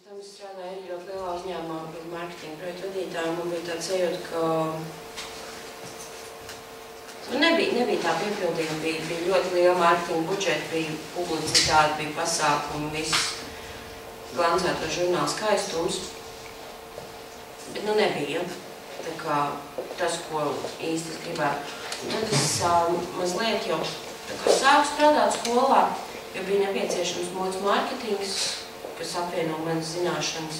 tam es strādāju arī ļoti lielā uzņēmumā par marketinga projektu vadītāju. Man bija tāds sajūta, ka nebija tā piepildījuma. Bija ļoti liela marketinga budžeta, bija publicitāte, bija pasākumi, viss glancēto žurnālu skaistums. Bet nebija. Tā kā tas, ko īsti es gribētu. Tad es mazliet jau sāku strādāt skolā, jo bija nepieciešams modes mārketings, kas apvieno manas zināšanas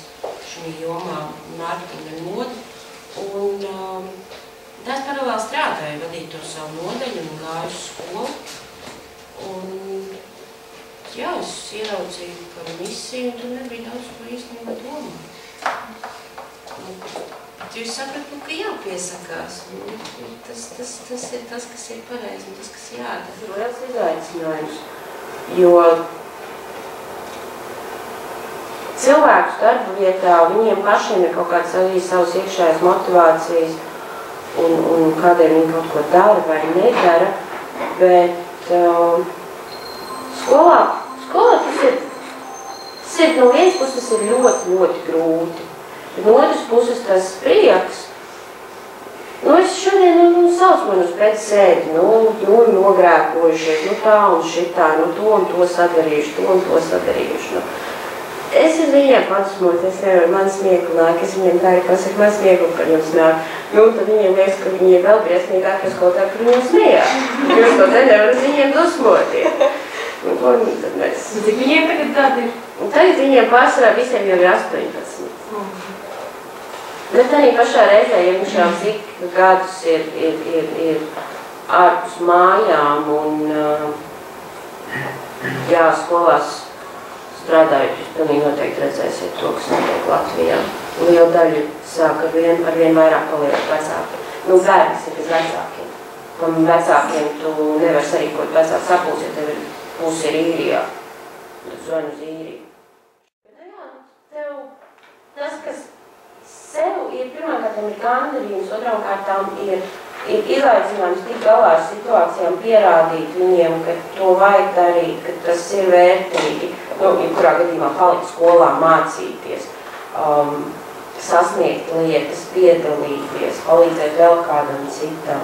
šajā jomā, mārketinga un modi. Un es paralēli strādāju, vadīju to savu nodaļu un gāju uz skolu. Un jā, es ieraudzīju par misiju, un tur nebija daudz, ko īstenībā domāt. Jūs sapratu, ka jāpiesakās. Tas ir tas, kas ir pareizi, un tas, kas jādara. Tas ir liels izaicinājums, jo cilvēkus darba vietā, viņiem pašiem ir kaut kāds arī savas iekšējās motivācijas, un kādēļ viņi kaut ko dara vai nedara, bet skolā tas ir no vienas puses ir ļoti, ļoti grūti. No otras puses tas prieks, es šodien sauc man uz pēc sēdi, nogrēkojušies, tā un šitā, to un to sadarījuši, Es ar viņiem patsmot, es nevaru, man smieklu nāk, es viņiem tā ir pasaku, man smieklu par jums nāk. Tad viņiem liekas, ka viņi ir vēl briesmīgāk, es kaut tā, ka viņiem smējās. Jūs kaut tā nevarat viņiem dusmoties. Tad mēs... Cik viņiem tagad tādi ir? Tagad viņiem pārsvarā visiem jau ir 18. Bet arī pašā reizē, ja viņš jau cik gadus ir ārpus mājām un skolās strādājot, jūs pilnīgi noteikti redzēsiet to, kas notiek Latvijā. Liela daļa sāk ar vien vairāk paliek vecāki. Bērni ir bez vecākiem. Un vecākiem tu nevari sarīkot vecāku sapulci, ja tev pusi ir īrijā. Tu zvani uz īriju. Bet tev tas, kas sev ir pirmkārtām ir gandarījums, otrām kārtām ir izaicinājums tik galā ar situācijām pierādīt viņiem, ka to vajag darīt, ka tas ir vērtīgi, jebkurā gadījumā palikt skolā, mācīties, sasniegt lietas, piedalīties, palīdzēt vēl kādam citam,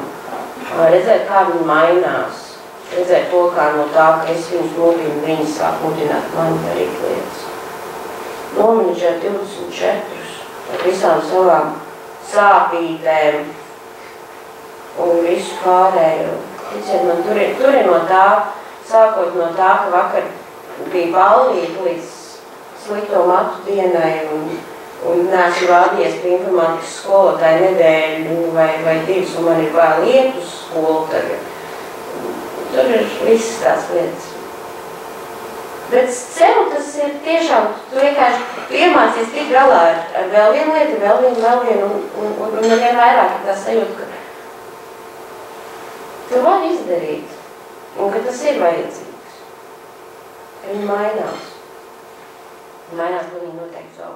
redzēt, kā viņi mainās, redzēt to, kā no tā, ka es viņus mudinu, viņi sāk mudināt mani darīt lietas. Nomenedžēt 24 ar visām savām sāpītēm, un visu pārējo. Ticiet man, tur ir no tā, sākot no tā, ka vakar bija ballīte līdz slikto matu dienai un neesmu rādījies pie informātikas skolotāju nedēļu vai divas, un man ir vēl iet uz skolu tagad. Tur ir visas tās lietas. Bet sev tas ir tiešām, tu vienkārši iemācies tik galā ar vēl vienu lietu, vēl vienu, un nevien vairāk ir tā sajūta, ka to var izdarīt, un ka tas ir vajadzīgs. Ka viņi mainās. Mainās pilnīgi noteikti savu.